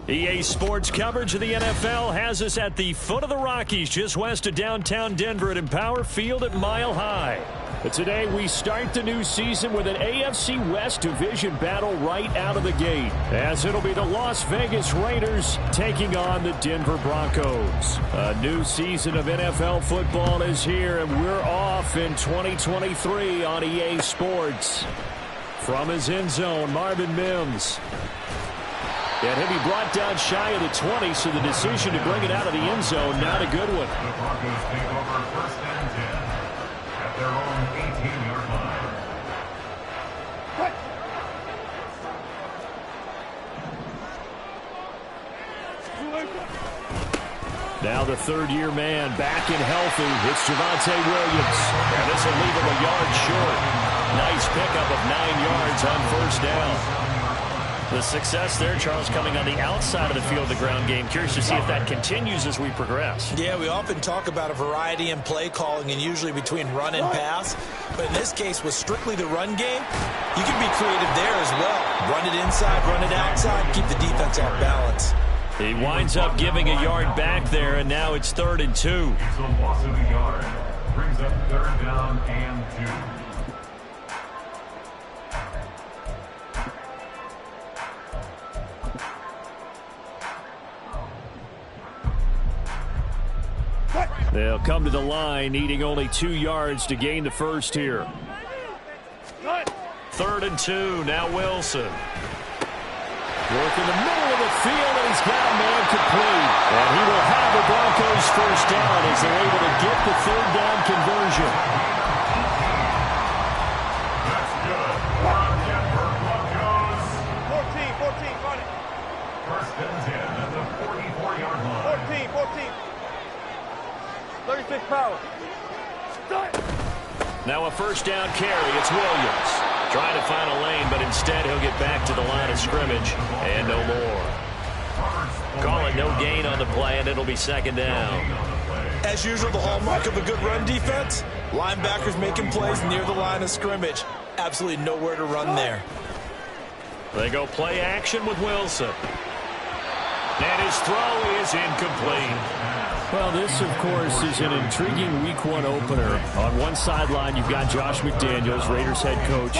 EA Sports coverage of the NFL has us at the foot of the Rockies, just west of downtown Denver at Empower Field at Mile High. But today we start the new season with an AFC West division battle right out of the gate, as it'll be the Las Vegas Raiders taking on the Denver Broncos. A new season of NFL football is here, and we're off in 2023 on EA Sports. From his end zone, Marvin Mims. And he'll be brought down shy of the 20, so the decision to bring it out of the end zone, not a good one. The Broncos take over 1st and 10 at their own 18-yard line. Now the third-year man back and healthy. It's Javonte Williams. And this will leave him a yard short. Nice pickup of 9 yards on 1st down. The success there, Charles, coming on the outside of the field of the ground game. Curious to see if that continues as we progress. Yeah, we often talk about a variety in play calling and usually between run and pass. But in this case, with strictly the run game, you can be creative there as well. Run it inside, run it outside, keep the defense off balance. He winds up giving a yard back there, and now it's 3rd and 2. It's a loss of a yard. Brings up 3rd down and 2. They'll come to the line, needing only 2 yards to gain the first here. 3rd and 2, now Wilson. Work in the middle of the field, and he's got a man complete. And he will have the Broncos 1st down as they're able to get the 3rd down conversion. That's good for Denver Broncos. 14, got it. 1st and 10 at the 44-yard line. 14. 36 power. Now a 1st down carry. It's Williams. Trying to find a lane, but instead he'll get back to the line of scrimmage and no more. Call it no gain on the play, and it'll be second down. As usual, the hallmark of a good run defense, linebackers making plays near the line of scrimmage. Absolutely nowhere to run there. They go play action with Wilson. And his throw is incomplete. Well, this, of course, is an intriguing Week 1 opener. On one sideline, you've got Josh McDaniels, Raiders head coach.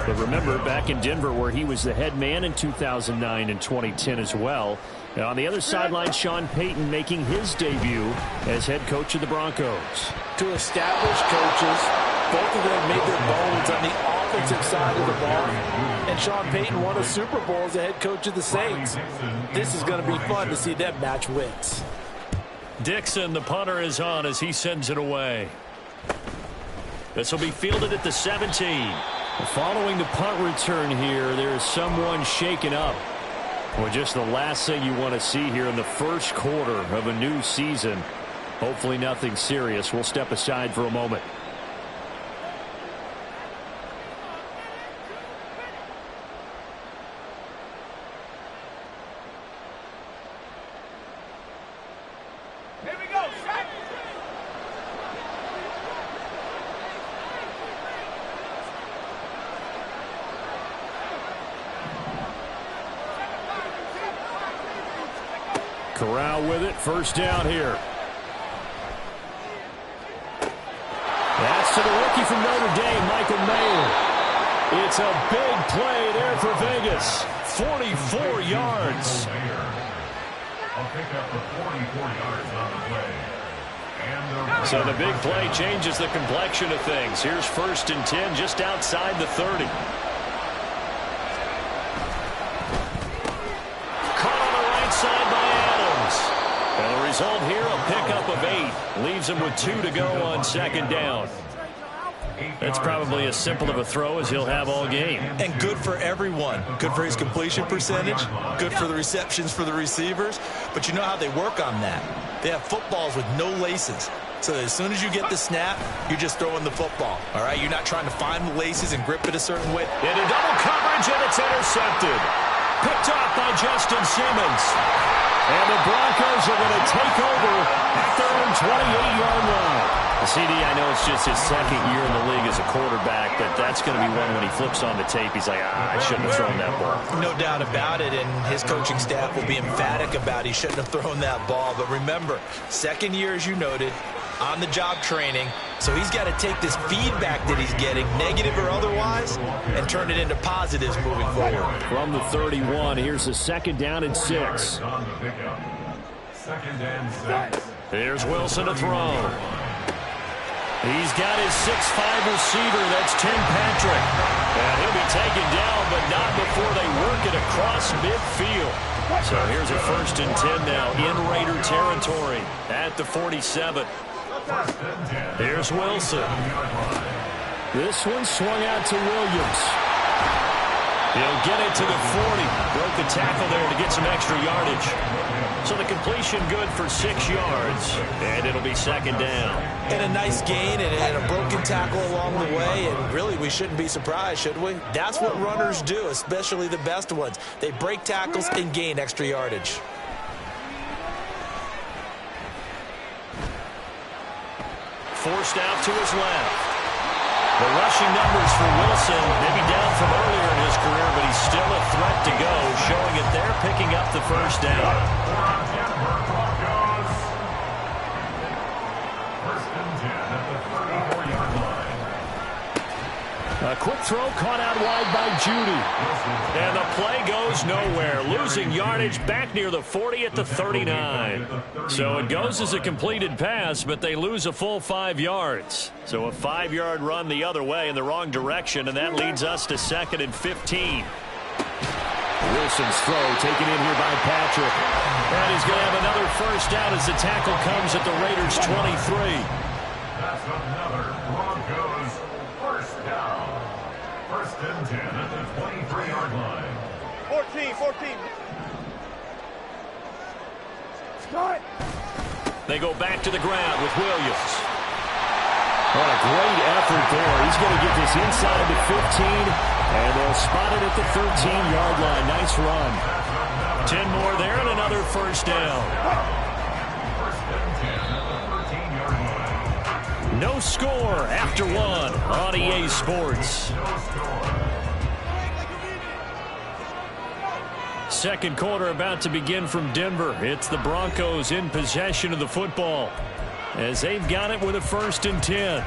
But remember, back in Denver, where he was the head man in 2009 and 2010 as well. And on the other sideline, Sean Payton making his debut as head coach of the Broncos. Two established coaches. Both of them made their bones on the offensive side of the ball. And Sean Payton won a Super Bowl as the head coach of the Saints. This is going to be fun to see them match wits. Dixon, the punter, is on as he sends it away. This will be fielded at the 17. Following the punt return here, there is someone shaken up. Well, just the last thing you want to see here in the first quarter of a new season. Hopefully nothing serious. We'll step aside for a moment. Corral with it. First down here. That's to the rookie from Notre Dame, Michael Mayer. It's a big play there for Vegas. 44 yards. I'll pick up the 44 yards on the play. So the big play changes the complexion of things. Here's 1st and 10 just outside the 30. Caught on the right side by Adams. And the result here, a pickup of 8. Leaves him with 2 to go on second down. That's probably as simple of a throw as he'll have all game. And good for everyone. Good for his completion percentage. Good for the receptions for the receivers. But you know how they work on that. They have footballs with no laces. So as soon as you get the snap, you're just throwing the football. All right? You're not trying to find the laces and grip it a certain way. Into double coverage, and it's intercepted. Picked off by Justin Simmons. And the Broncos are going to take over at their own 28-yard line. CD, I know it's just his second year in the league as a quarterback, but that's going to be one when he flips on the tape. He's like, I shouldn't have thrown that ball. No doubt about it, and his coaching staff will be emphatic about he shouldn't have thrown that ball. But remember, second year, as you noted, on-the-job training, so he's got to take this feedback that he's getting, negative or otherwise, and turn it into positives moving forward. From the 31, here's a 2nd down and 6. 2nd and 6. Here's Wilson to throw. He's got his 6'5" receiver. That's Tim Patrick. And he'll be taken down, but not before they work it across midfield. So here's a 1st and 10 now in Raider territory at the 47. Here's Wilson. This one swung out to Williams. He'll get it to the 40. Broke the tackle there to get some extra yardage. So the completion good for 6 yards, and it'll be 2nd down. And a nice gain and a broken tackle along the way, and really we shouldn't be surprised, should we? That's what runners do, especially the best ones. They break tackles and gain extra yardage. Forced out to his left. The rushing numbers for Wilson, maybe down from earlier in his career, but he's still a threat to go, showing it there, picking up the 1st down. A quick throw caught out wide by Judy. And the play goes nowhere. Losing yardage back near the 40 at the 39. So it goes as a completed pass, but they lose a full 5 yards. So a 5-yard run the other way in the wrong direction, and that leads us to 2nd and 15. Wilson's throw taken in here by Patrick. And he's going to have another 1st down as the tackle comes at the Raiders' 23. That's another Broncos 1st down. 1st and 10 at the 23-yard line. 14. Start. They go back to the ground with Williams. What a great effort there. He's going to get this inside the 15, and they'll spot it at the 13-yard line. Nice run. 10 more there and another first down. No score after one on EA Sports. Second quarter about to begin from Denver. It's the Broncos in possession of the football as they've got it with a 1st and 10.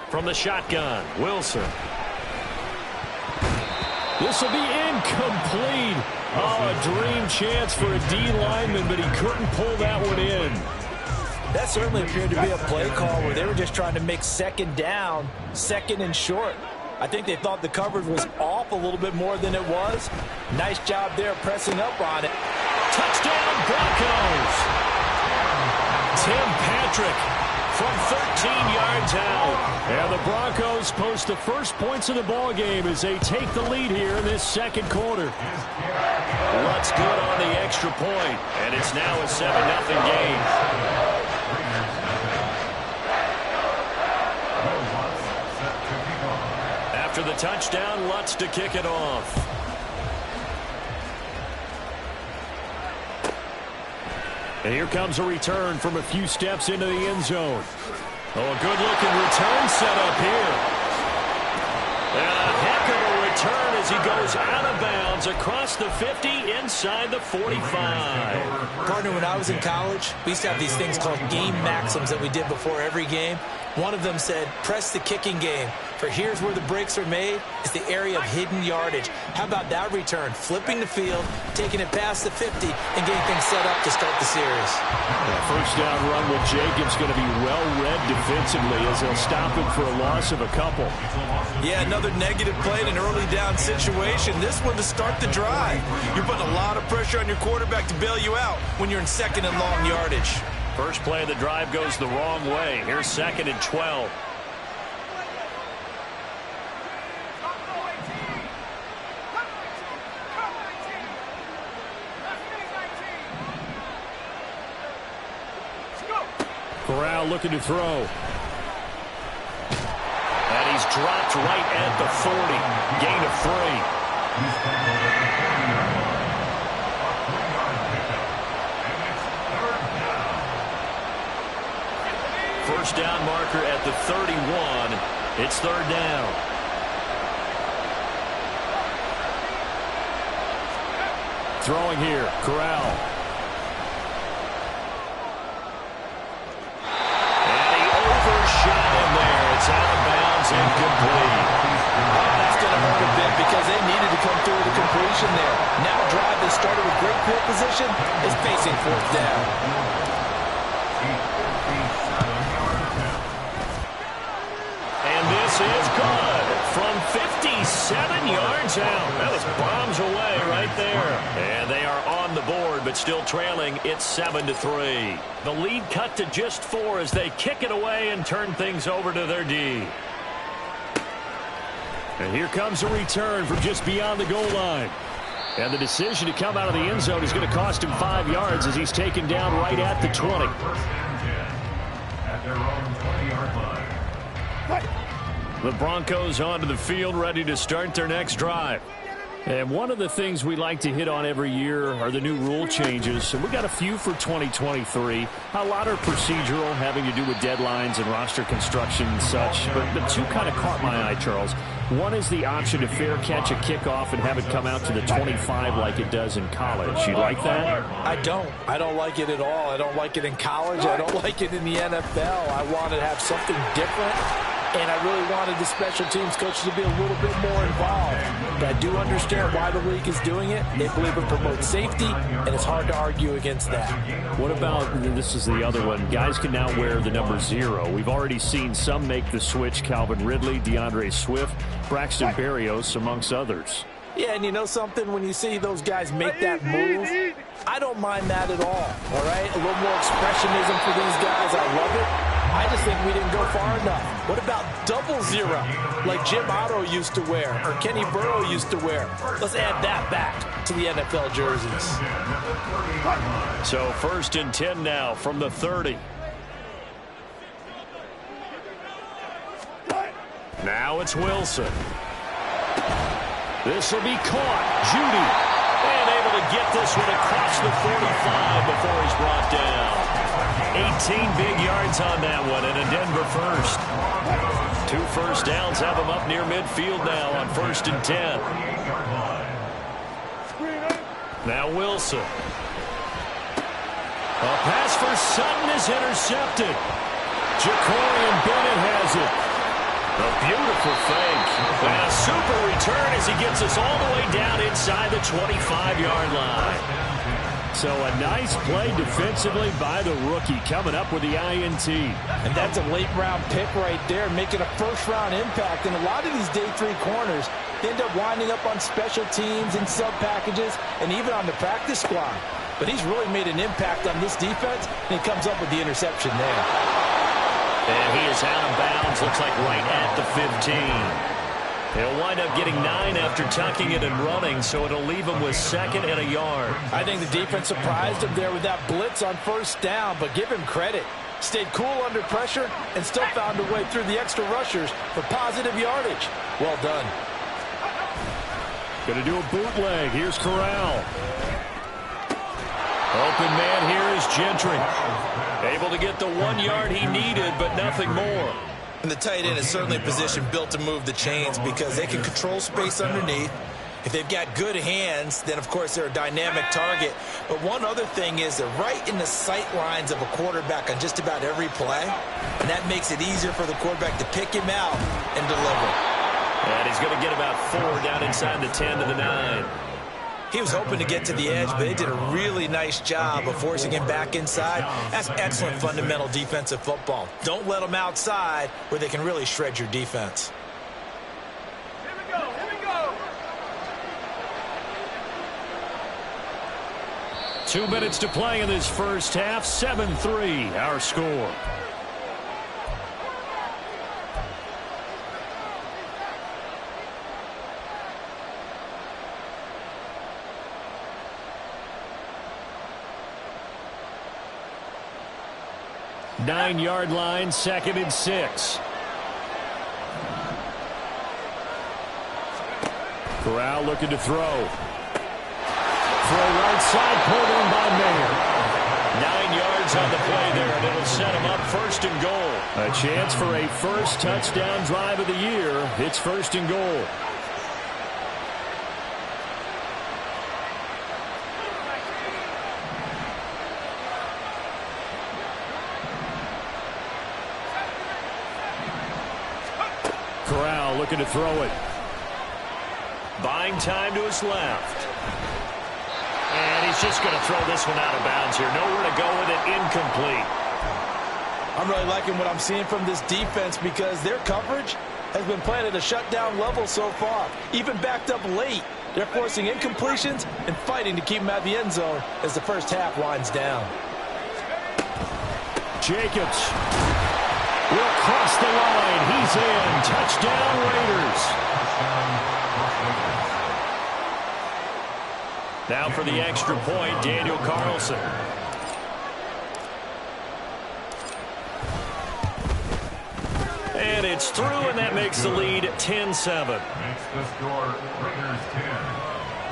From the shotgun, Wilson. This will be incomplete. Oh, a dream chance for a D lineman, but he couldn't pull that one in. That certainly appeared to be a play call where they were just trying to make second down, 2nd and short. I think they thought the coverage was off a little bit more than it was. Nice job there pressing up on it. Touchdown, Broncos. Tim Patrick from 13 yards out. And the Broncos post the first points of the ball game as they take the lead here in this second quarter. Lutz good on the extra point, and it's now a 7-0 game. After the touchdown, Lutz to kick it off. And here comes a return from a few steps into the end zone. Oh, a good-looking return set up here. And a heck of a return as he goes out of bounds across the 50 inside the 45. Partner, when I was in college, we used to have these things called game maxims that we did before every game. One of them said, press the kicking game. For here's where the breaks are made, is the area of hidden yardage. How about that return? Flipping the field, taking it past the 50, and getting things set up to start the series. That first down run with Jacobs going to be well-read defensively as they'll stop him for a loss of a couple. Yeah, another negative play in an early down situation. This one to start the drive. You're putting a lot of pressure on your quarterback to bail you out when you're in 2nd and long yardage. First play of the drive goes the wrong way. Here's 2nd and 12. Corral looking to throw. And he's dropped right at the 40. Gain of 3. First down marker at the 31. It's 3rd down. Throwing here, Corral. Shot in there. It's out of bounds and complete. That's going to hurt a bit because they needed to come through with a completion there. Now a drive that started with great field position is facing 4th down. And this is good from 57 yards out. That was bombs away right there. And they are on the board, but still trailing. It's 7-3. The lead cut to just 4 as they kick it away and turn things over to their D. And here comes a return from just beyond the goal line. And the decision to come out of the end zone is going to cost him 5 yards as he's taken down right at the 20. At their own 20-yard line. The Broncos onto the field, ready to start their next drive. And one of the things we like to hit on every year are the new rule changes. And we got a few for 2023. A lot are procedural, having to do with deadlines and roster construction and such. But the two kind of caught my eye, Charles. One is the option to fair catch a kickoff and have it come out to the 25 like it does in college. You like that? I don't. I don't like it at all. I don't like it in college. I don't like it in the NFL. I want to have something different. And I really wanted the special teams coaches to be a little bit more involved. But I do understand why the league is doing it. They believe it promotes safety, and it's hard to argue against that. What about, this is the other one, guys can now wear the number 0. We've already seen some make the switch, Calvin Ridley, DeAndre Swift, Braxton Berrios, amongst others. Yeah, and you know something? When you see those guys make that move, I don't mind that at all right? A little more expressionism for these guys. I love it. I just think we didn't go far enough. What about double zero, like Jim Otto used to wear or Kenny Burrow used to wear? Let's add that back to the NFL jerseys. So 1st and 10 now from the 30. Now it's Wilson. This will be caught. Judy. And able to get this one across the 45 before he's brought down. 18 big yards on that one, and a Denver first. 2 first downs have him up near midfield now on 1st and 10. Now Wilson. A pass for Sutton is intercepted. Jacorian Bennett has it. A beautiful fake. And a super return as he gets us all the way down inside the 25-yard line. So a nice play defensively by the rookie coming up with the INT. And that's a late-round pick right there, making a first-round impact. And a lot of these day 3 corners end up winding up on special teams and sub-packages and even on the practice squad. But he's really made an impact on this defense, and he comes up with the interception there. And he is out of bounds, looks like right at the 15. He'll wind up getting 9 after tucking it and running, so it'll leave him with 2nd and a yard. I think the defense surprised him there with that blitz on 1st down, but give him credit. Stayed cool under pressure and still found a way through the extra rushers for positive yardage. Well done. Going to do a bootleg. Here's Corral. Open man here is Gentry. Able to get the 1 yard he needed, but nothing more. And the tight end is certainly a position built to move the chains because they can control space underneath. If they've got good hands, then, of course, they're a dynamic target. But one other thing is they're right in the sight lines of a quarterback on just about every play. And that makes it easier for the quarterback to pick him out and deliver. And he's going to get about 4 down inside the 10 to the 9. He was hoping to get to the edge, but they did a really nice job of forcing him back inside. That's excellent fundamental defensive football. Don't let them outside where they can really shred your defense. Here we go, here we go. 2 minutes to play in this first half. 7-3, our score. Nine-yard line, 2nd and 6. Corral looking to throw. Throw right side, pulled in by Mayer. 9 yards on the play there, and it'll set him up 1st and goal. A chance for a first touchdown drive of the year. It's 1st and goal. Corral looking to throw it. Buying time to his left. And he's just going to throw this one out of bounds here. Nowhere to go with it. Incomplete. I'm really liking what I'm seeing from this defense because their coverage has been playing at a shutdown level so far. Even backed up late. They're forcing incompletions and fighting to keep them out of the end zone as the first half winds down. Jacobs will cross the line. He's in. Touchdown, Raiders. Now for the extra point, Daniel Carlson. And it's through, and that makes the lead 10-7. Makes the score Raiders 10,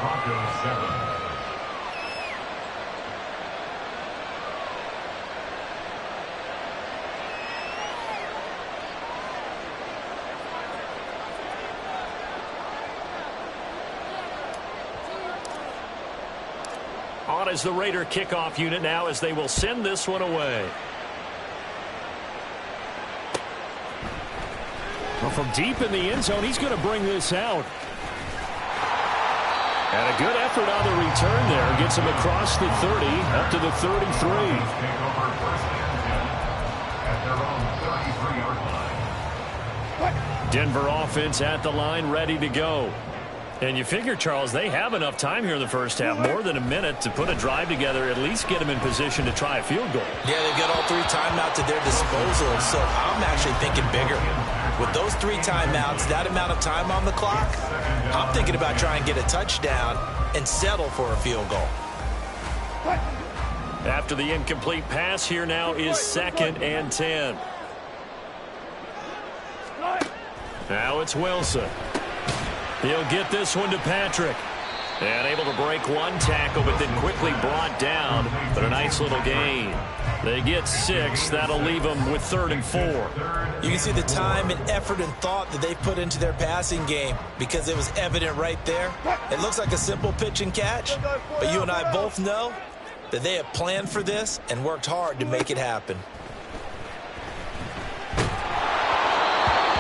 Broncos 7. On as the Raider kickoff unit now as they will send this one away. Well, from deep in the end zone, he's going to bring this out. And a good effort on the return there. Gets him across the 30, up to the 33. Take over 1st and 10 at their own 33-yard line. Denver offense at the line, ready to go. And you figure, Charles, they have enough time here in the first half, more than a minute, to put a drive together, at least get them in position to try a field goal. Yeah, they've got all 3 timeouts at their disposal, so I'm actually thinking bigger. With those 3 timeouts, that amount of time on the clock, I'm thinking about trying to get a touchdown and settle for a field goal. After the incomplete pass, here now is 2nd and 10. Now it's Wilson. He'll get this one to Patrick. And able to break one tackle, but then quickly brought down. But a nice little gain. They get 6. That'll leave them with 3rd and 4. You can see the time and effort and thought that they put into their passing game because it was evident right there. It looks like a simple pitch and catch, but you and I both know that they have planned for this and worked hard to make it happen.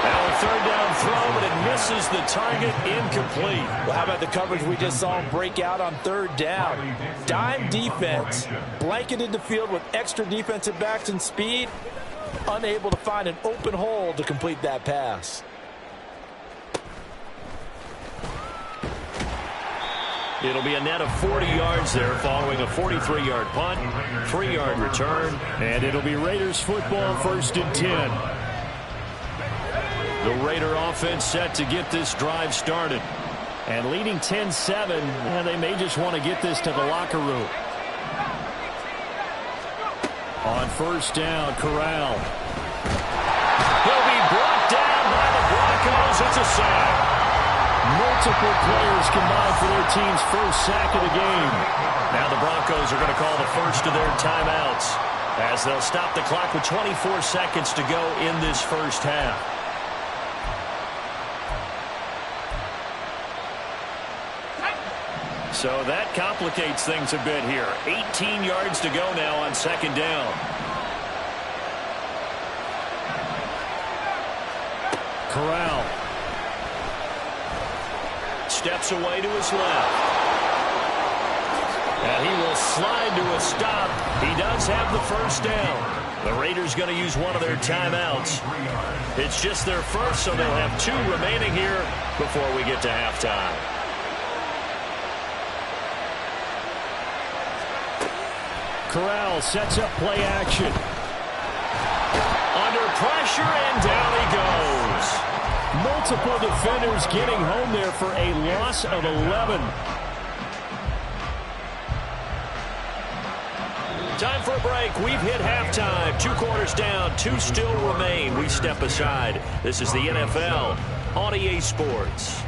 Now a 3rd down throw, but it misses the target, incomplete. Well, how about the coverage we just saw him break out on 3rd down? Dime defense, blanketed the field with extra defensive backs and speed, unable to find an open hole to complete that pass. It'll be a net of 40 yards there following a 43-yard punt, 3-yard return, and it'll be Raiders football 1st and 10. The Raider offense set to get this drive started. And leading 10-7, and they may just want to get this to the locker room. On 1st down, Corral. He'll be brought down by the Broncos. It's a sack. Multiple players combined for their team's 1st sack of the game. Now the Broncos are going to call the first of their timeouts as they'll stop the clock with 24 seconds to go in this 1st half. So that complicates things a bit here. 18 yards to go now on 2nd down. Corral. Steps away to his left. And he will slide to a stop. He does have the 1st down. The Raiders going to use one of their timeouts. It's just their 1st, so they'll have 2 remaining here before we get to halftime. Corral sets up play action. Under pressure, and down he goes. Multiple defenders getting home there for a loss of 11. Time for a break. We've hit halftime. 2 quarters down. 2 still remain. We step aside. This is the NFL on EA Sports.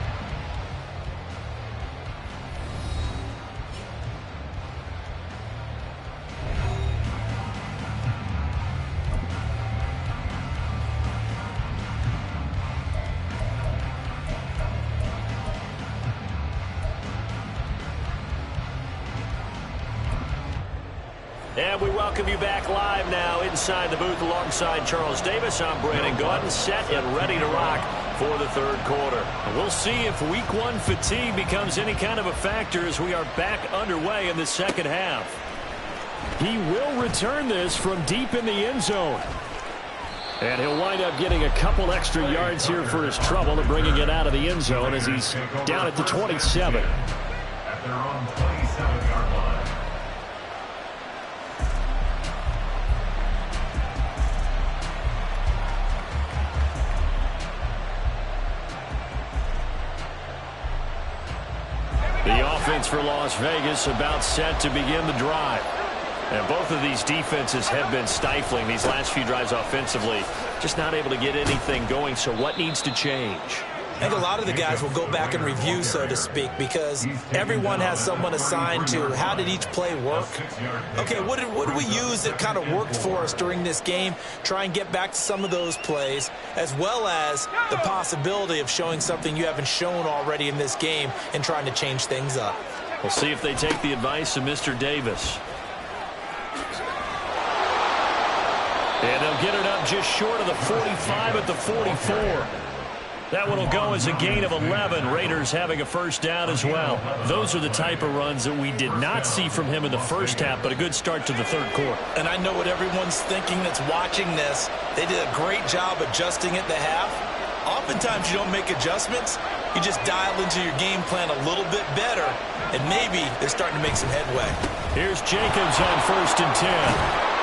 And we welcome you back live now inside the booth alongside Charles Davis. I'm Brandon Gaudin, set and ready to rock for the 3rd quarter. We'll see if week 1 fatigue becomes any kind of a factor as we are back underway in the 2nd half. He will return this from deep in the end zone. And he'll wind up getting a couple extra yards here for his trouble and bringing it out of the end zone as he's down at the 27. At their own 27-yard line. The offense for Las Vegas about set to begin the drive. And both of these defenses have been stifling these last few drives offensively. Just not able to get anything going, so what needs to change? I think a lot of the guys will go back and review, so to speak, because everyone has someone assigned to how did each play work. Okay, what did we use that kind of worked for us during this game? Try and get back to some of those plays, as well as the possibility of showing something you haven't shown already in this game and trying to change things up. We'll see if they take the advice of Mr. Davis. And they'll get it up just short of the 45 at the 44. That one will go as a gain of 11. Raiders having a 1st down as well. Those are the type of runs that we did not see from him in the 1st half, but a good start to the 3rd quarter. And I know what everyone's thinking that's watching this. They did a great job adjusting at the half. Oftentimes you don't make adjustments. You just dial into your game plan a little bit better, and maybe they're starting to make some headway. Here's Jacobs on 1st and 10.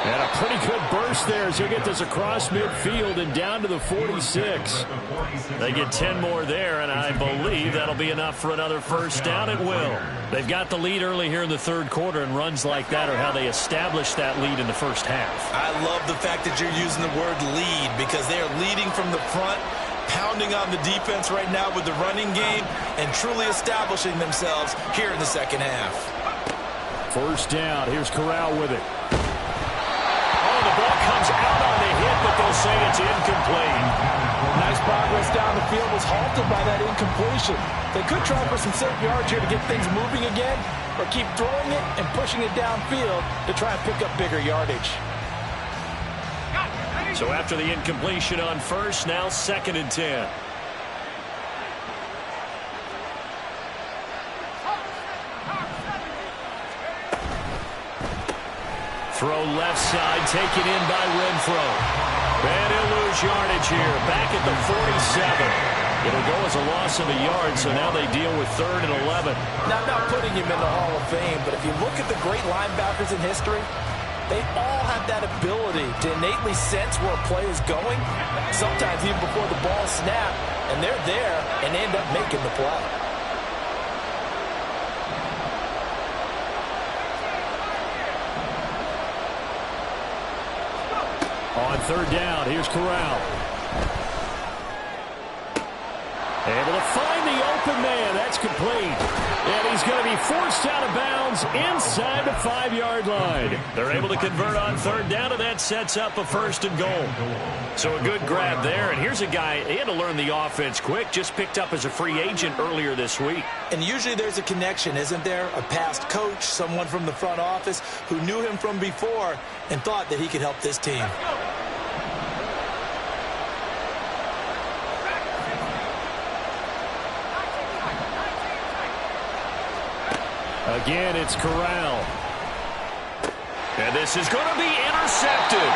And a pretty good burst there as he'll get this across midfield and down to the 46. They get 10 more there, and I believe that'll be enough for another first down. It will. They've got the lead early here in the third quarter, and runs like that are how they establish that lead in the first half. I love the fact that you're using the word lead because they are leading from the front, pounding on the defense right now with the running game, and truly establishing themselves here in the second half. First down. Here's Corral with it. The ball comes out on the hit, but they'll say it's incomplete. Nice progress down the field was halted by that incompletion. They could try for some safe yards here to get things moving again, or keep throwing it and pushing it downfield to try and pick up bigger yardage. So after the incompletion on first, now 2nd and 10. Throw left side, taken in by Renfro. And he'll lose yardage here, back at the 47. It'll go as a loss of a yard, so now they deal with 3rd and 11. Now, I'm not putting him in the Hall of Fame, but if you look at the great linebackers in history, they all have that ability to innately sense where a play is going, sometimes even before the ball snaps, and they're there and end up making the play. On 3rd down, here's Corral. Able to find the open man. That's complete. And he's going to be forced out of bounds inside the 5-yard line. They're able to convert on 3rd down, and that sets up a 1st and goal. So a good grab there. And here's a guy, he had to learn the offense quick, just picked up as a free agent earlier this week. And usually there's a connection, isn't there? A past coach, someone from the front office who knew him from before and thought that he could help this team. Again, it's Corral. And this is going to be intercepted.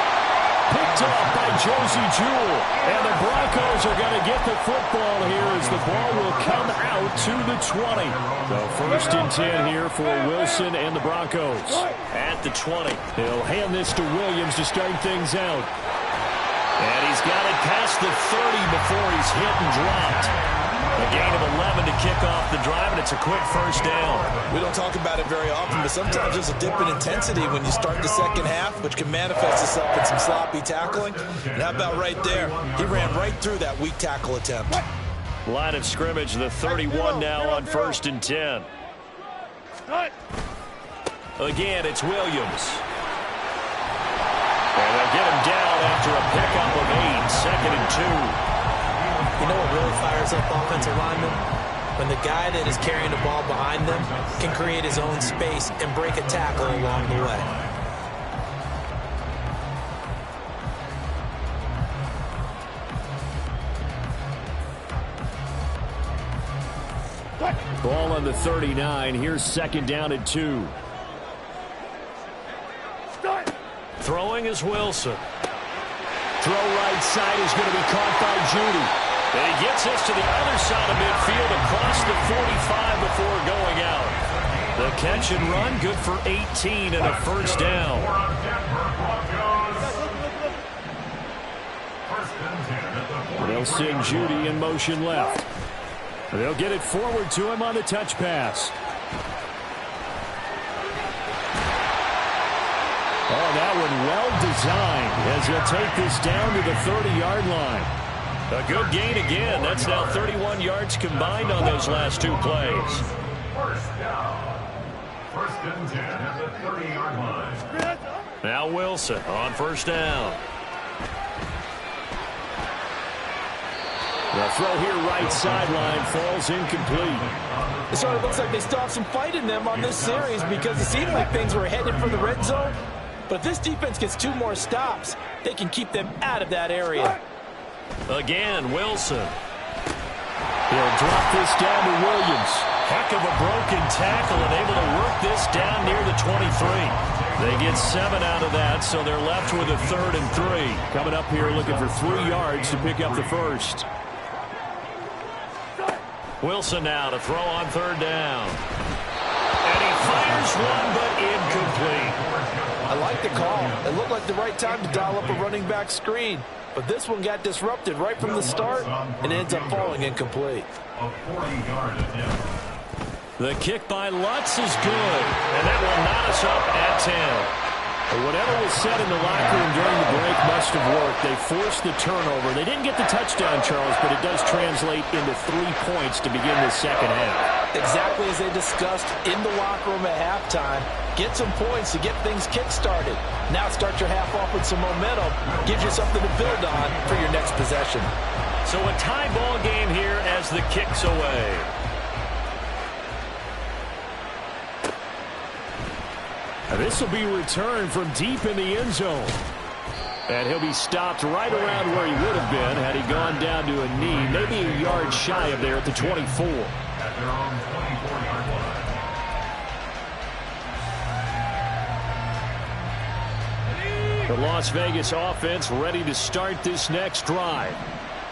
Picked up by Josie Jewell. And the Broncos are going to get the football here as the ball will come out to the 20. So 1st and 10 here for Wilson and the Broncos. At the 20. He'll hand this to Williams to start things out. And he's got it past the 30 before he's hit and dropped. A gain of 11 to kick off the drive, and it's a quick first down. We don't talk about it very often, but sometimes there's a dip in intensity when you start the second half, which can manifest itself in some sloppy tackling. And how about right there? He ran right through that weak tackle attempt. Line of scrimmage, the 31 now on 1st and 10. Again, it's Williams. And they'll get him down after a pickup of 8, 2nd and 2. You know what really fires up offensive linemen? When the guy that is carrying the ball behind them can create his own space and break a tackle along the way. Ball on the 39. Here's 2nd down and 2. Throwing is Wilson. Throw right side is going to be caught by Judy. And he gets this to the other side of midfield across the 45 before going out. The catch and run, good for 18 and a first down. They'll send Judy in motion left. They'll get it forward to him on the touch pass. Oh, that one well designed as he'll take this down to the 30-yard line. A good gain again. That's now 31 yards combined on those last 2 plays. First down. 1st and 10 at the 30-yard line. Now Wilson on 1st down. The throw here right sideline falls incomplete. It sort of looks like they still have some fight in them on this series because it seemed like things were headed for the red zone. But if this defense gets 2 more stops, they can keep them out of that area. Again, Wilson. He'll drop this down to Williams. Heck of a broken tackle and able to work this down near the 23. They get 7 out of that, so they're left with a 3rd and 3. Coming up here looking for 3 yards to pick up the first. Wilson now to throw on 3rd down. And he fires one, but incomplete. I like like the call. It looked like the right time to dial up a running back screen. But this one got disrupted right from the start and ends up falling incomplete. A 40-yard attempt. The kick by Lutz is good, and that will knot us up at 10. But whatever was said in the locker room during the break must have worked. They forced the turnover. They didn't get the touchdown, Charles, but it does translate into 3 points to begin the second half. Exactly as they discussed in the locker room at halftime. Get some points to get things kick-started. Now start your half off with some momentum. Gives you something to build on for your next possession. So a tie ball game here as the kick's away. This will be returned from deep in the end zone. And he'll be stopped right around where he would have been had he gone down to a knee, maybe a yard shy of there at the 24. At their own 24-yard line. The Las Vegas offense ready to start this next drive.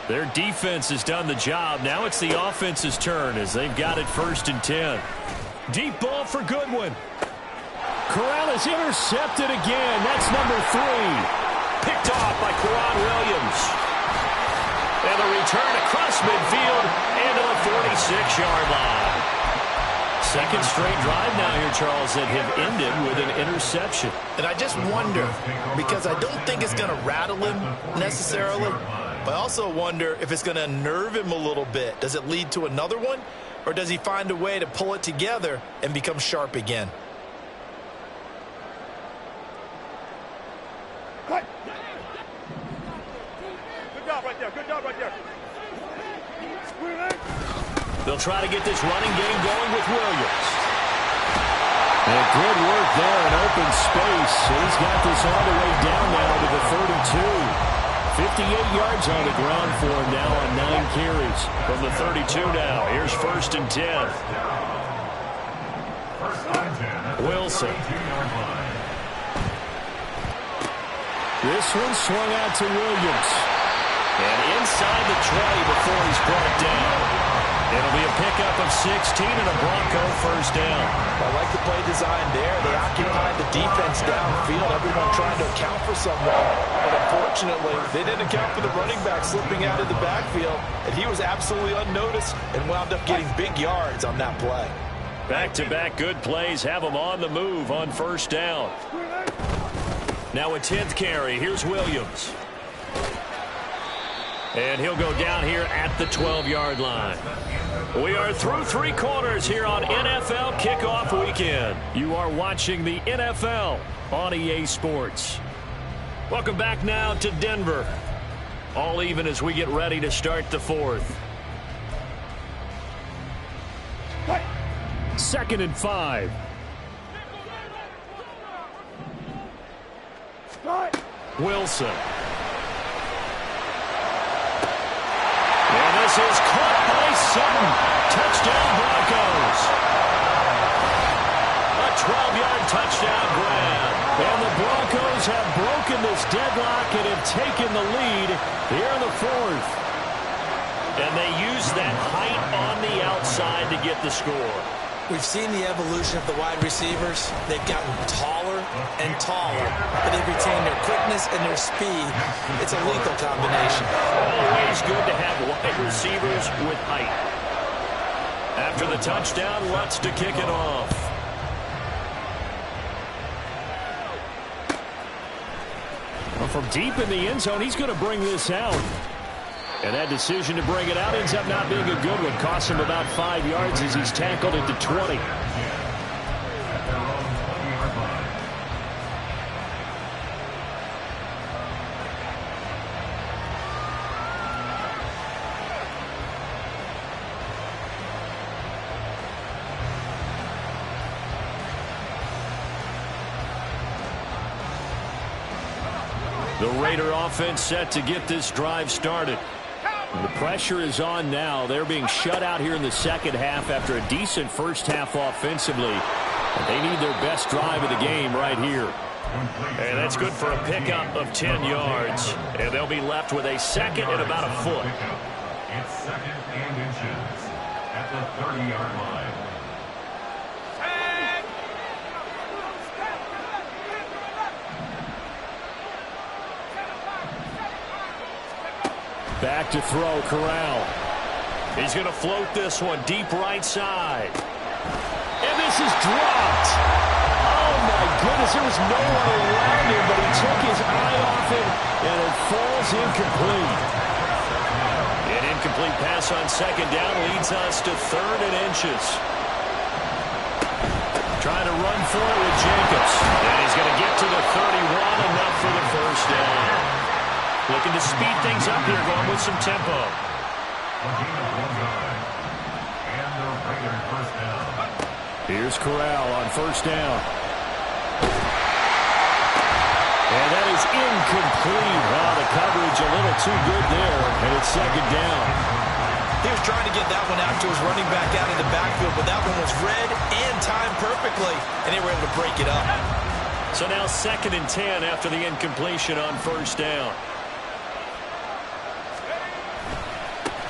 Their defense has done the job. Now it's the offense's turn as they've got it 1st and 10. Deep ball for Goodwin. Corral is intercepted again. That's number 3. Picked off by Quran Williams. And a return across midfield and to the 46-yard line. Second straight drive now here, Charles, that have ended with an interception. And I just wonder, because I don't think it's going to rattle him necessarily, but I also wonder if it's going to unnerve him a little bit. Does it lead to another one, or does he find a way to pull it together and become sharp again? Good job right there. They'll try to get this running game going with Williams. And good work there in open space. He's got this all the way down now to the 32. 58 yards on the ground for him now on 9 carries. From the 32 now, here's 1st and 10. Wilson. This one swung out to Williams. And inside the 20 before he's brought down. It'll be a pickup of 16 and a Bronco first down. I like the play design there. They occupied the defense downfield, everyone trying to account for someone. But unfortunately, they didn't account for the running back slipping out of the backfield, and he was absolutely unnoticed and wound up getting big yards on that play. Back-to-back good plays have them on the move on first down. Now a 10th carry. Here's Williams. And he'll go down here at the 12-yard line. We are through 3 quarters here on NFL Kickoff Weekend. You are watching the NFL on EA Sports. Welcome back now to Denver. All even as we get ready to start the 4th. 2nd and 5. Wilson. And this is caught by Sutton. Touchdown Broncos. A 12-yard touchdown grab. And the Broncos have broken this deadlock and have taken the lead here in the 4th. And they use that height on the outside to get the score. We've seen the evolution of the wide receivers. They've gotten taller and taller, but they've retained their quickness and their speed. It's a lethal combination. Always good to have wide receivers with height. After the touchdown, Lutz to kick it off. Well, from deep in the end zone, he's going to bring this out. And that decision to bring it out ends up not being a good one. Costs him about 5 yards as he's tackled at the 20. The Raider offense set to get this drive started. The pressure is on now. They're being shut out here in the second half after a decent first half offensively. And they need their best drive of the game right here. And that's good for a pickup of 10 yards. And they'll be left with a 2nd and about a foot. It's 2nd and inches at the 30-yard line. Back to throw, Corral. He's going to float this one deep right side. And this is dropped. Oh, my goodness. There was no one around him, but he took his eye off it, and it falls incomplete. An incomplete pass on second down leads us to 3rd and inches. Trying to run for it with Jacobs. And he's going to get to the 31, enough for the first down. Looking to speed things up here, going with some tempo. Here's Corral on first down. And that is incomplete. Wow, the coverage a little too good there, and it's second down. He was trying to get that one out to his running back out of the backfield, but that one was read and timed perfectly, and they were able to break it up. So now 2nd and 10 after the incompletion on first down.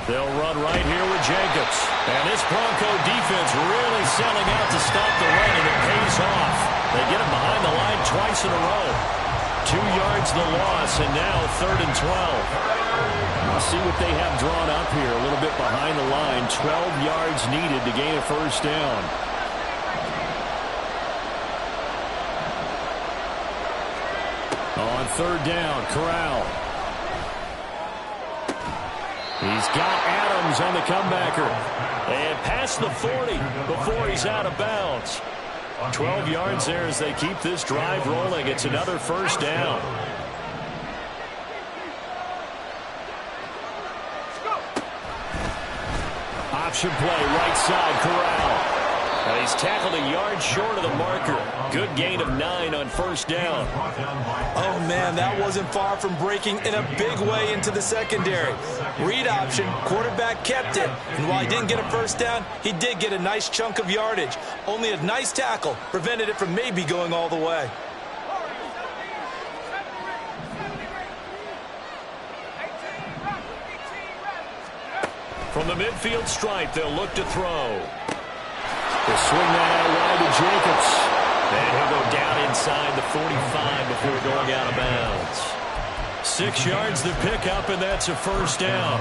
They'll run right here with Jacobs. And this Bronco defense really selling out to stop the run, and it pays off. They get him behind the line twice in a row. 2 yards the loss, and now 3rd and 12. We'll see what they have drawn up here. A little bit behind the line. 12 yards needed to gain a first down. On 3rd down, Corral. He's got Adams on the comebacker. And past the 40 before he's out of bounds. 12 yards there as they keep this drive rolling. It's another first down. Option play, right side, Corral. And he's tackled a yard short of the marker. Good gain of 9 on first down. Oh, man, that wasn't far from breaking in a big way into the secondary. Read option, quarterback kept it. And while he didn't get a first down, he did get a nice chunk of yardage. Only a nice tackle prevented it from maybe going all the way. From the midfield stripe, they'll look to throw. They'll swing that out wide to Jacobs. And he'll go down inside the 45 before going out of bounds. 6 yards to pick up, and that's a first down.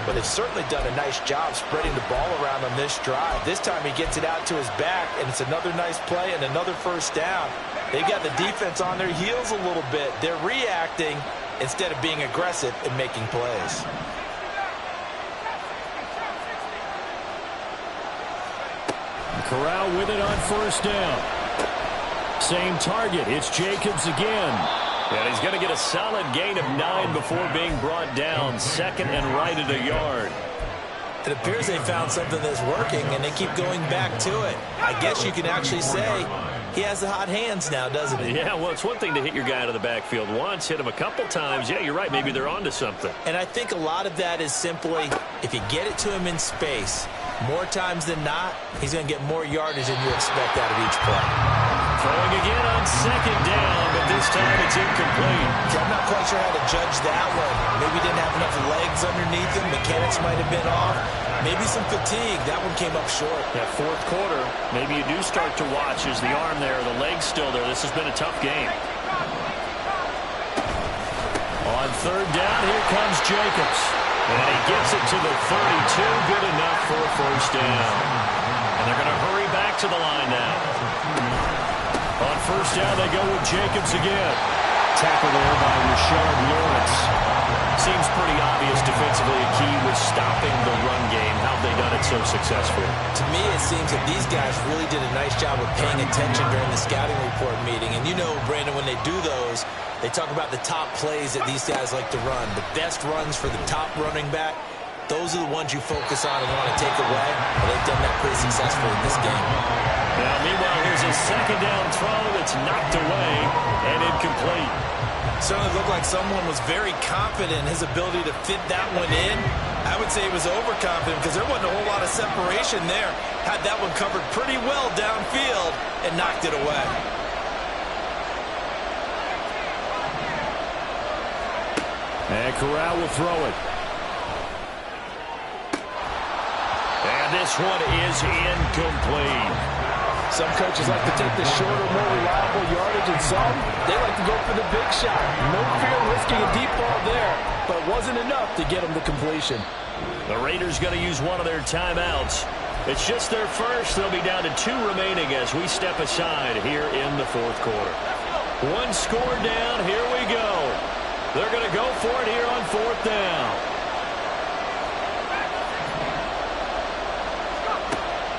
But they've certainly done a nice job spreading the ball around on this drive. This time he gets it out to his back, and it's another nice play and another first down. They've got the defense on their heels a little bit. They're reacting instead of being aggressive and making plays. Corral with it on first down. Same target. It's Jacobs again. And he's going to get a solid gain of 9 before being brought down. 2nd and right at a yard. It appears they found something that's working, and they keep going back to it. I guess you can actually say he has the hot hands now, doesn't he? Yeah, well, it's one thing to hit your guy out of the backfield once, hit him a couple times. Yeah, you're right. Maybe they're onto something. And I think a lot of that is simply if you get it to him in space, more times than not, he's going to get more yardage than you expect out of each play. Throwing again on second down, but this time it's incomplete. I'm not quite sure how to judge that one. Maybe he didn't have enough legs underneath him. Mechanics might have been off. Maybe some fatigue. That one came up short. That 4th quarter, maybe you do start to watch. Is the arm there, the leg's still there? This has been a tough game. On 3rd down, here comes Jacobs. And he gets it to the 32. Good enough for a first down. And they're going to hurry back to the line now. On first down, they go with Jacobs again. Tackle there by Rashard Lawrence. Seems pretty obvious defensively a key was stopping the run game. How have they done it so successfully? To me, it seems that these guys really did a nice job of paying attention during the scouting report meeting. And you know, Brandon, when they do those, they talk about the top plays that these guys like to run. The best runs for the top running back, those are the ones you focus on and want to take away. And they've done that pretty successfully in this game. Now, meanwhile, here's a second down throw that's knocked away and incomplete. Certainly looked like someone was very confident in his ability to fit that one in. I would say he was overconfident because there wasn't a whole lot of separation there. Had that one covered pretty well downfield and knocked it away. And Corral will throw it. And this one is incomplete. Some coaches like to take the shorter, more reliable yardage, and some, they like to go for the big shot. No fear risking a deep ball there, but it wasn't enough to get them to completion. The Raiders going to use one of their timeouts. It's just their first. They'll be down to 2 remaining as we step aside here in the fourth quarter. One score down. Here we go. They're going to go for it here on fourth down.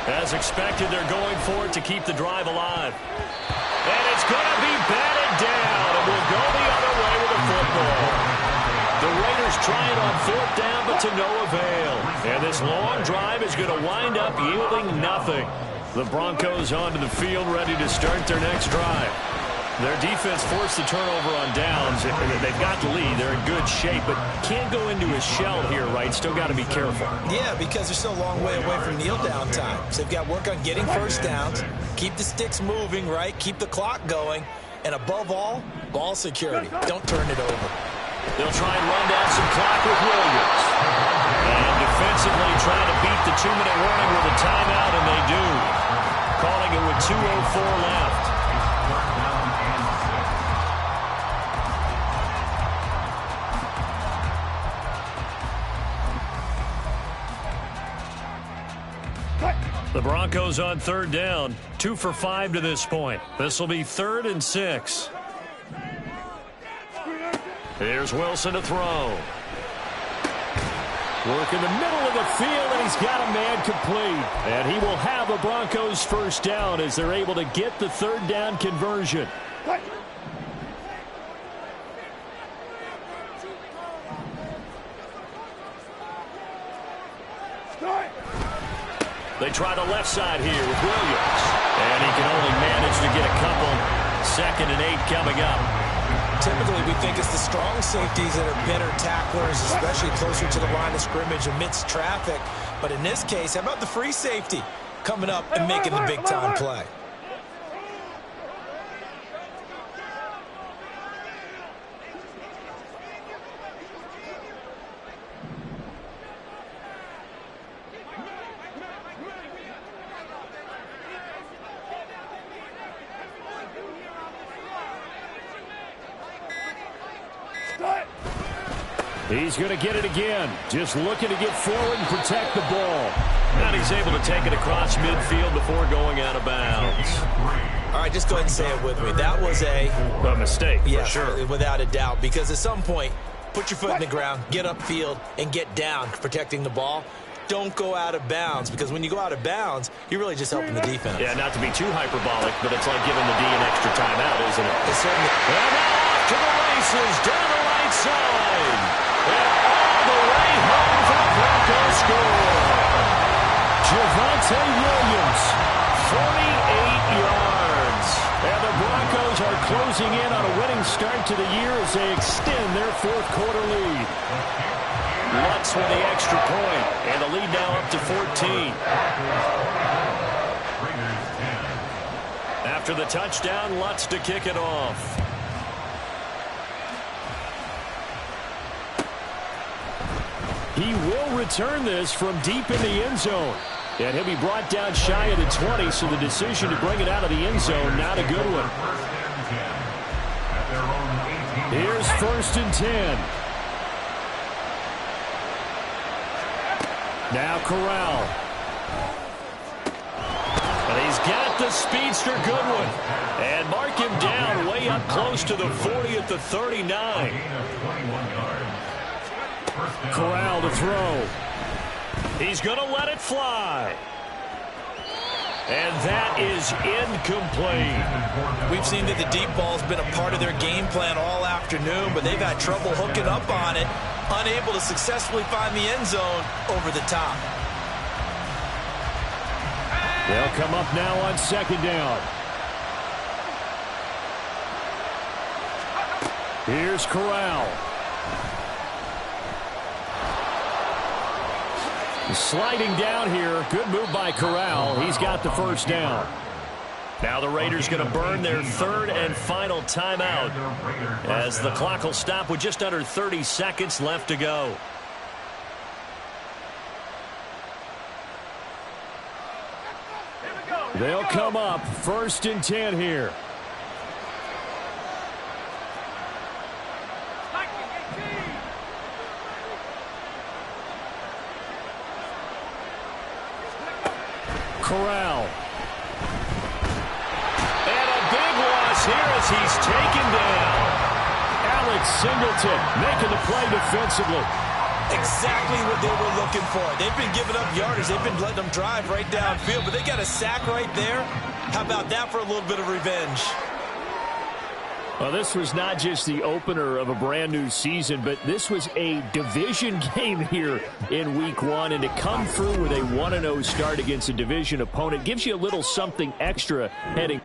As expected, they're going for it to keep the drive alive. And it's going to be batted down, and we'll go the other way with the football. The Raiders try it on fourth down, but to no avail. And this long drive is going to wind up yielding nothing. The Broncos onto the field, ready to start their next drive. Their defense forced the turnover on downs. They've got the lead. They're in good shape, but can't go into a shell here, right? Still got to be careful. Yeah, because they're still a long way away from kneel down time. So they've got to work on getting first downs, keep the sticks moving, right? Keep the clock going, and above all, ball security. Don't turn it over. They'll try and run down some clock with Williams. And defensively trying to beat the 2-minute warning with a timeout, and they do. Calling it with 2:04 left. The Broncos on third down, 2 for 5 to this point. This will be 3rd and 6. Here's Wilson to throw. Work in the middle of the field, and he's got a man complete. And he will have a Broncos first down as they're able to get the third down conversion. They try the left side here with Williams. And he can only manage to get a couple. 2nd and 8 coming up. Typically, we think it's the strong safeties that are better tacklers, especially closer to the line of scrimmage amidst traffic. But in this case, how about the free safety coming up and making the big-time play? He's going to get it again. Just looking to get forward and protect the ball. And he's able to take it across midfield before going out of bounds. All right, just go ahead and say it with me. That was a mistake, yes, for sure. Without a doubt, because at some point, put your foot in the ground, get upfield, and get down protecting the ball. Don't go out of bounds, because when you go out of bounds, you're really just helping the defense. Yeah, not to be too hyperbolic, but it's like giving the D an extra timeout, isn't it? It's certainly. And off to the races, down the right side. And all the way home for the Broncos score. Javonte Williams, 48 yards. And the Broncos are closing in on a winning start to the year as they extend their fourth quarter lead. Lutz with the extra point, and the lead now up to 14. After the touchdown, Lutz to kick it off. He will return this from deep in the end zone. And he'll be brought down shy of the 20, so the decision to bring it out of the end zone, not a good one. Here's 1st and 10. Now Corral. And he's got the speedster Goodwin. And mark him down way up close to the 40 at the 39. Corral to throw. He's going to let it fly. And that is incomplete. We've seen that the deep ball's been a part of their game plan all afternoon, but they've had trouble hooking up on it, unable to successfully find the end zone over the top. They'll come up now on 2nd down. Here's Corral. Sliding down here. Good move by Corral. He's got the first down. Now the Raiders going to burn their 3rd and final timeout as the clock will stop with just under 30 seconds left to go. Here we go. They'll come up 1st and 10 here. Corral. And a big loss here as he's taken down. Alex Singleton making the play defensively. Exactly what they were looking for. They've been giving up yardage. They've been letting them drive right downfield, but they got a sack right there. How about that for a little bit of revenge? Well, this was not just the opener of a brand new season, but this was a division game here in week 1. And to come through with a 1-0 start against a division opponent gives you a little something extra heading.